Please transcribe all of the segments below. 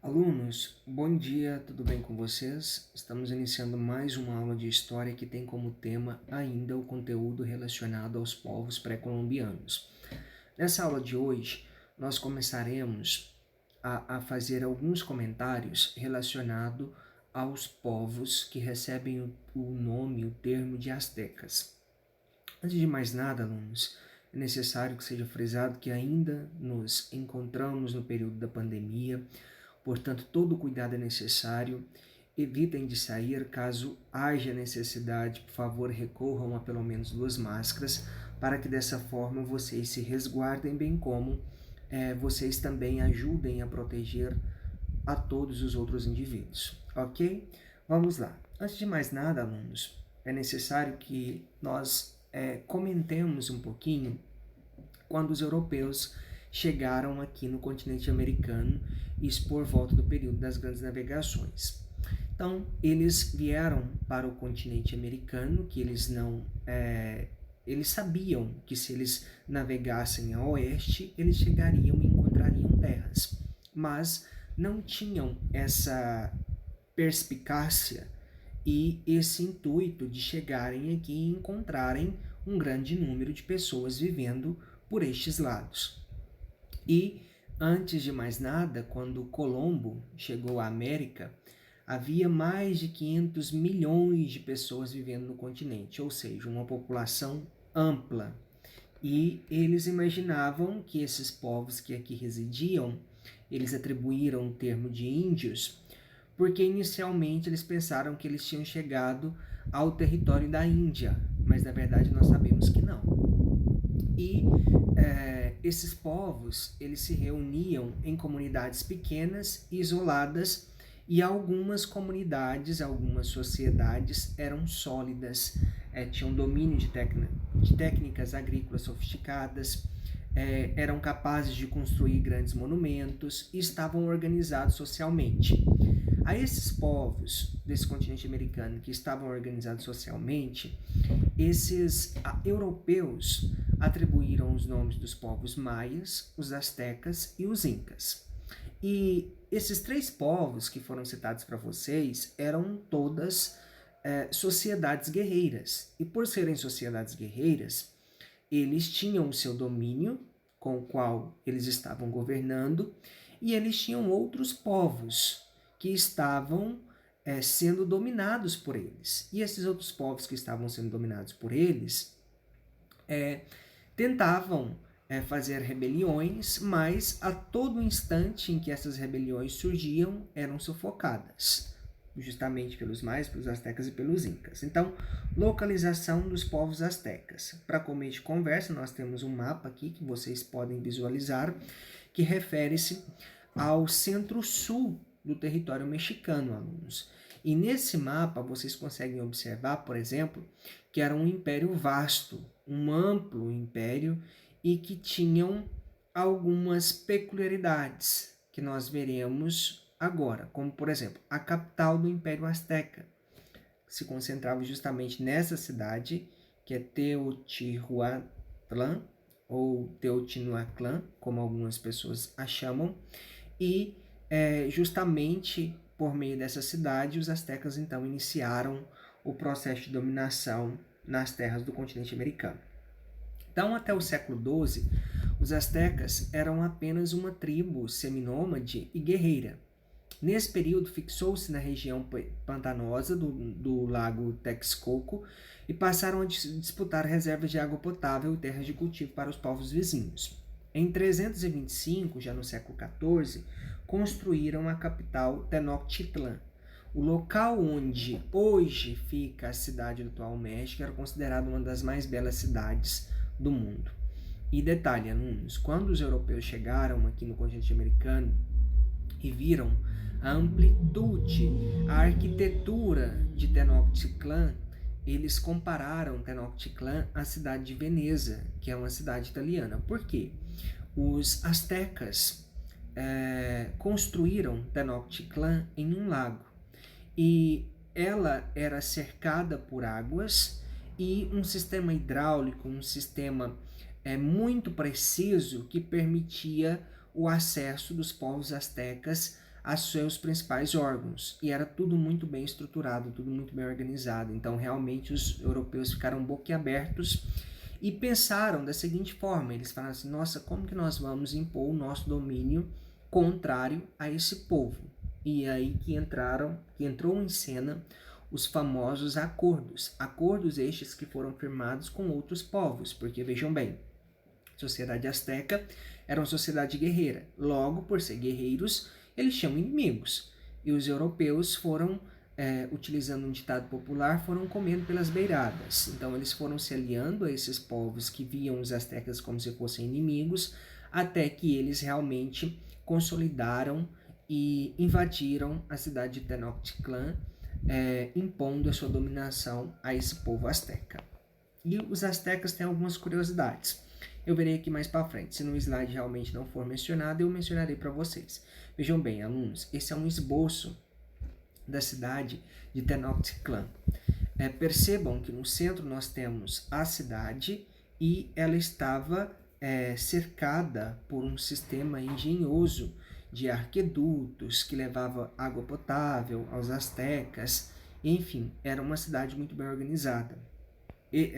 Alunos, bom dia, tudo bem com vocês? Estamos iniciando mais uma aula de história que tem como tema ainda o conteúdo relacionado aos povos pré-colombianos. Nessa aula de hoje, nós começaremos a fazer alguns comentários relacionados aos povos que recebem o nome, o termo de astecas. Antes de mais nada, alunos, é necessário que seja frisado que ainda nos encontramos no período da pandemia. Portanto, todo cuidado é necessário. Evitem de sair. Caso haja necessidade, por favor, recorram a pelo menos 2 máscaras, para que dessa forma vocês se resguardem, bem como vocês também ajudem a proteger a todos os outros indivíduos. Ok? Vamos lá. Antes de mais nada, alunos, é necessário que nós comentemos um pouquinho quando os europeus chegaram aqui no continente americano, isso por volta do período das grandes navegações. Então, eles vieram para o continente americano, que eles sabiam que se eles navegassem a oeste, eles chegariam e encontrariam terras, mas não tinham essa perspicácia e esse intuito de chegarem aqui e encontrarem um grande número de pessoas vivendo por estes lados. E, antes de mais nada, quando Colombo chegou à América, havia mais de 500 milhões de pessoas vivendo no continente, ou seja, uma população ampla. E eles imaginavam que esses povos que aqui residiam, eles atribuíram o termo de índios, porque inicialmente eles pensaram que eles tinham chegado ao território da Índia, mas na verdade nós sabemos que não. E esses povos, eles se reuniam em comunidades pequenas e isoladas, e algumas comunidades, algumas sociedades eram sólidas, tinham domínio de técnicas agrícolas sofisticadas, eram capazes de construir grandes monumentos e estavam organizados socialmente. A esses povos desse continente americano que estavam organizados socialmente, esses europeus atribuíram os nomes dos povos maias, os astecas e os incas. E esses 3 povos que foram citados para vocês eram todas sociedades guerreiras. E por serem sociedades guerreiras, eles tinham o seu domínio com o qual eles estavam governando, e eles tinham outros povos que estavam sendo dominados por eles. E esses outros povos que estavam sendo dominados por eles tentavam fazer rebeliões, mas a todo instante em que essas rebeliões surgiam, eram sufocadas, justamente pelos maias, pelos astecas e pelos incas. Então, localização dos povos astecas. Para começo de conversa, nós temos um mapa aqui que vocês podem visualizar, que refere-se ao centro-sul do território mexicano, alunos. E nesse mapa vocês conseguem observar, por exemplo, que era um império vasto, um amplo império, e que tinham algumas peculiaridades que nós veremos agora, como por exemplo, a capital do Império Azteca se concentrava justamente nessa cidade, que é Teotihuatlán, ou Teotihuatlán, como algumas pessoas a chamam, e justamente por meio dessa cidade, os astecas então iniciaram o processo de dominação nas terras do continente americano. Então, até o século XII, os astecas eram apenas uma tribo seminômade e guerreira. Nesse período, fixou-se na região pantanosa do lago Texcoco e passaram a disputar reservas de água potável e terras de cultivo para os povos vizinhos. Em 325, já no século XIV, construíram a capital Tenochtitlan. O local onde hoje fica a cidade do atual México era considerado uma das mais belas cidades do mundo. E detalhe, alunos, quando os europeus chegaram aqui no continente americano e viram a amplitude, a arquitetura de Tenochtitlan, eles compararam Tenochtitlan à cidade de Veneza, que é uma cidade italiana. Por quê? Os astecas construíram Tenochtitlan em um lago, e ela era cercada por águas e um sistema hidráulico, um sistema muito preciso que permitia o acesso dos povos astecas a seus principais órgãos. E era tudo muito bem estruturado, tudo muito bem organizado. Então, realmente, os europeus ficaram boquiabertos e pensaram da seguinte forma: eles falaram assim, nossa, como que nós vamos impor o nosso domínio contrário a esse povo? E aí que entrou em cena os famosos acordos estes que foram firmados com outros povos, porque vejam bem, a sociedade asteca era uma sociedade guerreira, logo, por ser guerreiros, eles tinham inimigos, e os europeus foram, utilizando um ditado popular, foram comendo pelas beiradas. Então eles foram se aliando a esses povos que viam os astecas como se fossem inimigos, até que eles realmente consolidaram e invadiram a cidade de Tenochtitlan, impondo a sua dominação a esse povo asteca. E os astecas têm algumas curiosidades. Eu verei aqui mais para frente. Se no slide realmente não for mencionado, eu mencionarei para vocês. Vejam bem, alunos, esse é um esboço da cidade de Tenochtitlan. Percebam que no centro nós temos a cidade e ela estava cercada por um sistema engenhoso de arquedutos que levava água potável aos astecas. Enfim, era uma cidade muito bem organizada. E,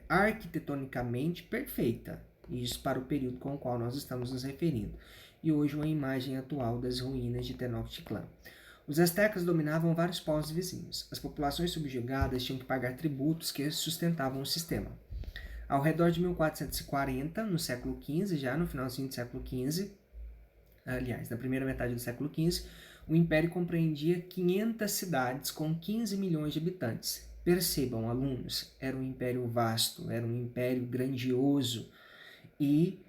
arquitetonicamente perfeita, isso para o período com o qual nós estamos nos referindo. E hoje uma imagem atual das ruínas de Tenochtitlan. Os astecas dominavam vários povos vizinhos. As populações subjugadas tinham que pagar tributos que sustentavam o sistema. Ao redor de 1440, no século XV, já no finalzinho do século XV, aliás, na primeira metade do século XV, o Império compreendia 500 cidades com 15 milhões de habitantes. Percebam, alunos, era um império vasto, era um império grandioso. E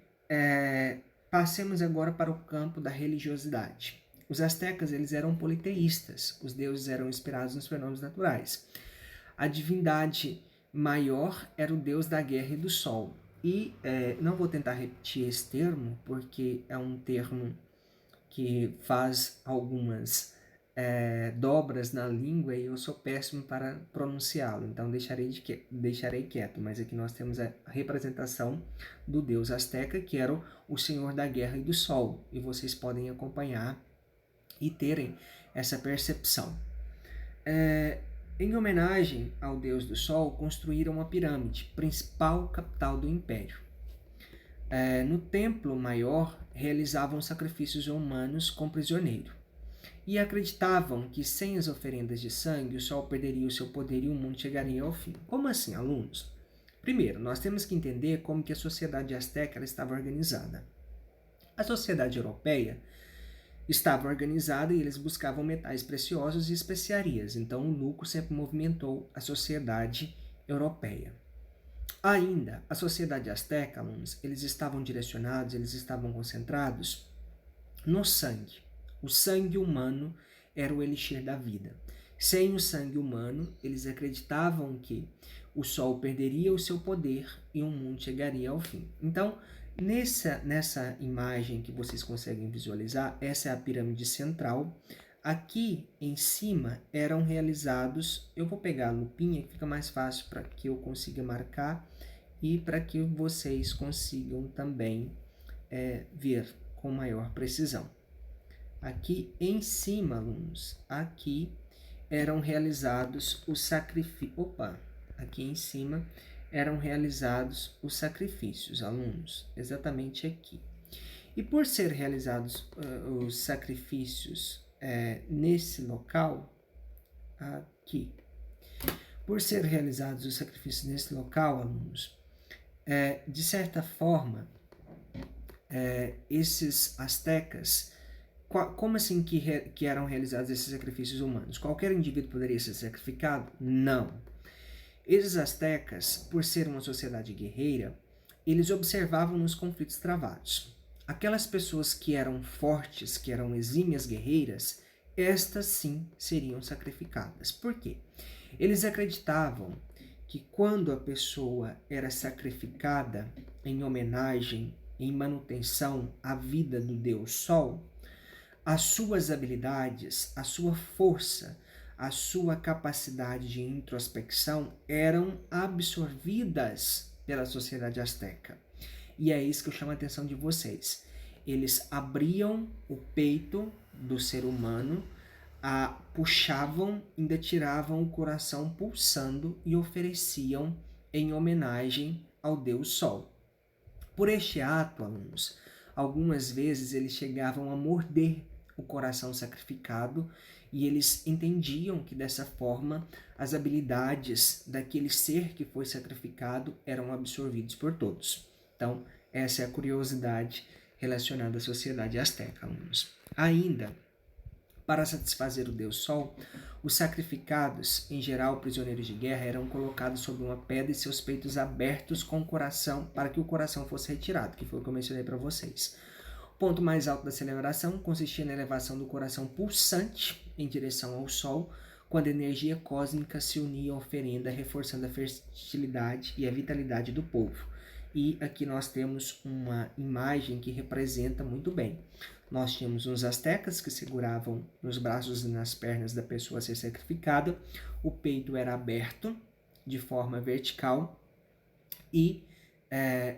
passemos agora para o campo da religiosidade. Os astecas, eles eram politeístas, os deuses eram inspirados nos fenômenos naturais. A divindade maior era o deus da guerra e do sol. E não vou tentar repetir esse termo, porque é um termo que faz algumas dobras na língua e eu sou péssimo para pronunciá-lo, então deixarei quieto, mas aqui nós temos a representação do deus asteca, que era o senhor da guerra e do sol, e vocês podem acompanhar e terem essa percepção. Em homenagem ao deus do sol, construíram uma pirâmide, principal capital do império. No templo maior, realizavam sacrifícios humanos com prisioneiro. E acreditavam que sem as oferendas de sangue, o sol perderia o seu poder e o mundo chegaria ao fim. Como assim, alunos? Primeiro, nós temos que entender como que a sociedade asteca estava organizada. A sociedade europeia estava organizada e eles buscavam metais preciosos e especiarias. Então, o lucro sempre movimentou a sociedade europeia. Ainda, a sociedade asteca, alunos, eles estavam direcionados, eles estavam concentrados no sangue. O sangue humano era o elixir da vida. Sem o sangue humano, eles acreditavam que o sol perderia o seu poder e o mundo chegaria ao fim. Então, nessa imagem que vocês conseguem visualizar, essa é a pirâmide central. Aqui em cima eram realizados, eu vou pegar a lupinha que fica mais fácil para que eu consiga marcar e para que vocês consigam também ver com maior precisão. Aqui em cima, alunos, aqui eram realizados os sacrifícios. Aqui em cima eram realizados os sacrifícios, alunos, exatamente aqui. E por ser realizados os sacrifícios nesse local, aqui, por ser realizados os sacrifícios nesse local, alunos, de certa forma, esses astecas, como assim que eram realizados esses sacrifícios humanos? Qualquer indivíduo poderia ser sacrificado? Não. Esses astecas, por ser uma sociedade guerreira, eles observavam os conflitos travados. Aquelas pessoas que eram fortes, que eram exímias guerreiras, estas sim seriam sacrificadas. Por quê? Eles acreditavam que quando a pessoa era sacrificada em homenagem, em manutenção à vida do Deus Sol, as suas habilidades, a sua força, a sua capacidade de introspecção eram absorvidas pela sociedade asteca. E é isso que eu chamo a atenção de vocês. Eles abriam o peito do ser humano, puxavam, ainda tiravam o coração pulsando e ofereciam em homenagem ao Deus Sol. Por este ato, alunos, algumas vezes eles chegavam a morder o coração sacrificado e eles entendiam que dessa forma as habilidades daquele ser que foi sacrificado eram absorvidos por todos. Então, essa é a curiosidade relacionada à sociedade asteca, alunos. Ainda, para satisfazer o Deus Sol, os sacrificados, em geral prisioneiros de guerra, eram colocados sobre uma pedra e seus peitos abertos com o coração, para que o coração fosse retirado, que foi o que eu mencionei para vocês. O ponto mais alto da celebração consistia na elevação do coração pulsante em direção ao Sol, quando a energia cósmica se unia à oferenda, reforçando a fertilidade e a vitalidade do povo. E aqui nós temos uma imagem que representa muito bem. Nós tínhamos uns astecas que seguravam nos braços e nas pernas da pessoa a ser sacrificada, o peito era aberto de forma vertical e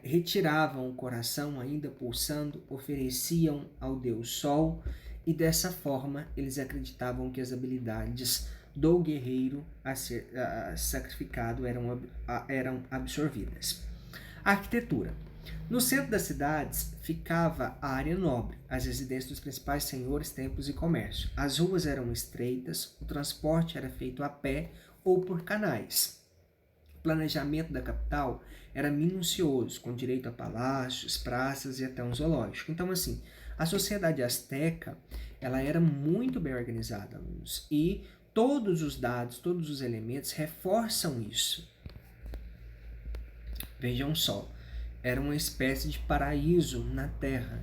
retiravam o coração ainda pulsando, ofereciam ao Deus Sol e dessa forma eles acreditavam que as habilidades do guerreiro a ser sacrificado eram absorvidas. A arquitetura. No centro das cidades ficava a área nobre, as residências dos principais senhores, templos e comércio. As ruas eram estreitas, o transporte era feito a pé ou por canais. O planejamento da capital era minucioso, com direito a palácios, praças e até um zoológico. Então, assim, a sociedade asteca, ela era muito bem organizada, alunos, e todos os dados, todos os elementos reforçam isso. Vejam só, era uma espécie de paraíso na Terra.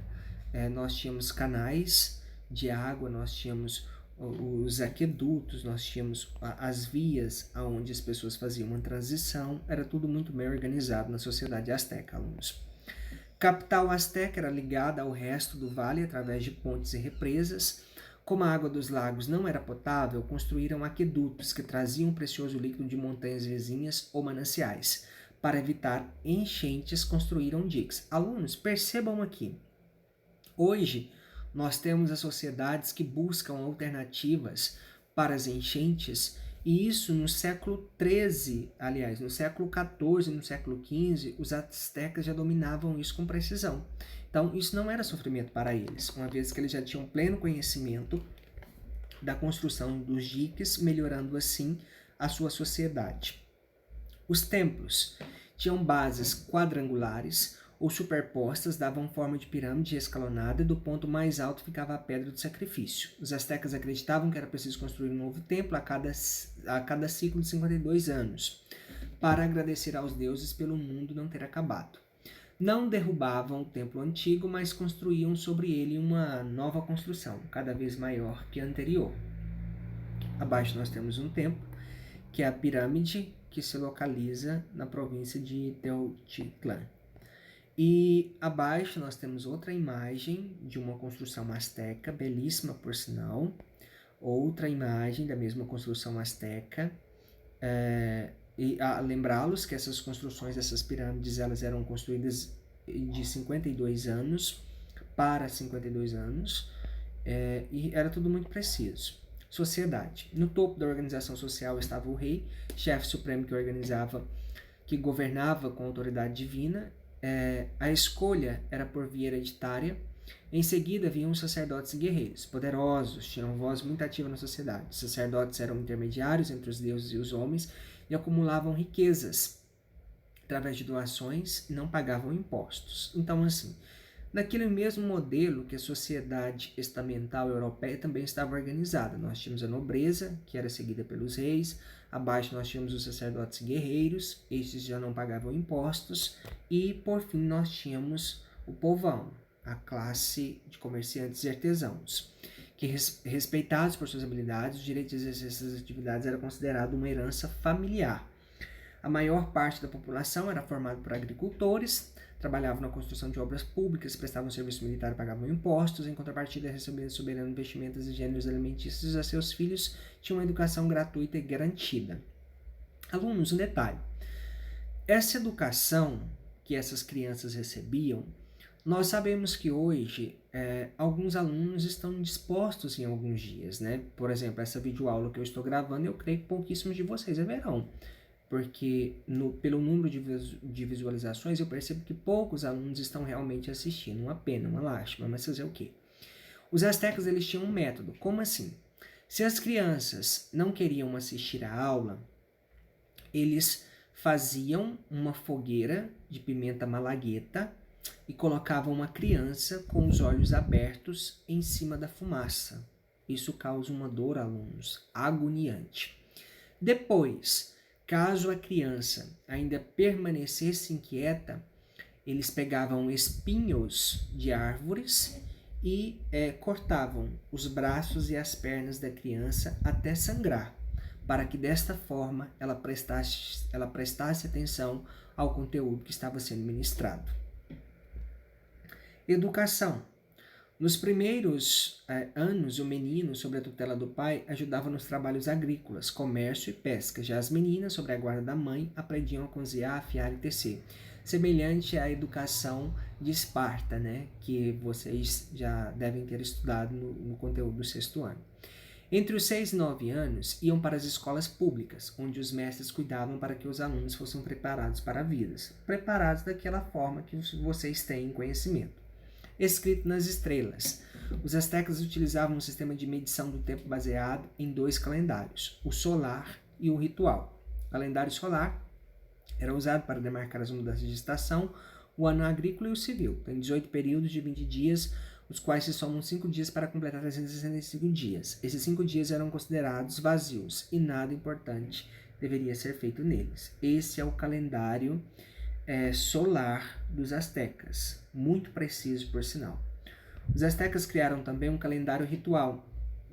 Nós tínhamos canais de água, nós tínhamos os aquedutos, nós tínhamos as vias onde as pessoas faziam uma transição, era tudo muito bem organizado na sociedade asteca, alunos. Capital asteca era ligada ao resto do vale através de pontes e represas. Como a água dos lagos não era potável, construíram aquedutos que traziam o precioso líquido de montanhas vizinhas ou mananciais. Para evitar enchentes, construíram diques. Alunos, percebam aqui. Hoje, nós temos as sociedades que buscam alternativas para as enchentes, e isso no século XIII, aliás, no século XIV, no século XV, os astecas já dominavam isso com precisão. Então, isso não era sofrimento para eles, uma vez que eles já tinham pleno conhecimento da construção dos diques, melhorando assim a sua sociedade. Os templos tinham bases quadrangulares ou superpostas, davam forma de pirâmide escalonada e do ponto mais alto ficava a pedra do sacrifício. Os astecas acreditavam que era preciso construir um novo templo a cada ciclo de 52 anos, para agradecer aos deuses pelo mundo não ter acabado. Não derrubavam o templo antigo, mas construíam sobre ele uma nova construção, cada vez maior que a anterior. Abaixo nós temos um templo, que é a pirâmide, que se localiza na província de Teotihuacan. E abaixo nós temos outra imagem de uma construção asteca, belíssima por sinal. Outra imagem da mesma construção asteca. E lembrá-los que essas construções, essas pirâmides, elas eram construídas de 52 anos para 52 anos. E era tudo muito preciso. Sociedade. No topo da organização social estava o rei, chefe supremo que governava com autoridade divina. A escolha era por via hereditária. Em seguida vinham os sacerdotes e guerreiros, poderosos, tinham voz muito ativa na sociedade. Os sacerdotes eram intermediários entre os deuses e os homens e acumulavam riquezas através de doações e não pagavam impostos. Então, assim, naquele mesmo modelo que a sociedade estamental europeia também estava organizada. Nós tínhamos a nobreza, que era seguida pelos reis, abaixo nós tínhamos os sacerdotes e guerreiros, estes já não pagavam impostos, e por fim nós tínhamos o povão, a classe de comerciantes e artesãos, que respeitados por suas habilidades, o direito de exercer essas atividades era considerado uma herança familiar. A maior parte da população era formada por agricultores, trabalhavam na construção de obras públicas, prestavam serviço militar e pagavam impostos, em contrapartida recebiam soberano investimentos e gêneros alimentícios a seus filhos, tinham uma educação gratuita e garantida. Alunos, um detalhe. Essa educação que essas crianças recebiam Nós sabemos que hoje alguns alunos estão dispostos em alguns dias, né? Por exemplo, essa videoaula que eu estou gravando, eu creio que pouquíssimos de vocês verão, porque pelo número de visualizações eu percebo que poucos alunos estão realmente assistindo. Uma pena, uma lástima, mas fazer o quê? Os astecas, eles tinham um método. Como assim? Se as crianças não queriam assistir a aula, eles faziam uma fogueira de pimenta malagueta e colocavam uma criança com os olhos abertos em cima da fumaça. Isso causa uma dor a alunos, agoniante. Depois, caso a criança ainda permanecesse inquieta, eles pegavam espinhos de árvores e cortavam os braços e as pernas da criança até sangrar, para que desta forma ela prestasse atenção ao conteúdo que estava sendo ministrado. Educação. Nos primeiros anos, o menino, sob a tutela do pai, ajudava nos trabalhos agrícolas, comércio e pesca. Já as meninas, sob a guarda da mãe, aprendiam a cozinhar, afiar e tecer. Semelhante à educação de Esparta, né, que vocês já devem ter estudado no conteúdo do 6º ano. Entre os 6 e 9 anos, iam para as escolas públicas, onde os mestres cuidavam para que os alunos fossem preparados para a vida, preparados daquela forma que vocês têm conhecimento. Escrito nas estrelas. Os astecas utilizavam um sistema de medição do tempo baseado em 2 calendários, o solar e o ritual. O calendário solar era usado para demarcar as mudanças de estação, o ano agrícola e o civil. Tem 18 períodos de 20 dias, os quais se somam 5 dias para completar 365 dias. Esses 5 dias eram considerados vazios e nada importante deveria ser feito neles. Esse é o calendário solar dos astecas, muito preciso por sinal. Os astecas criaram também um calendário ritual,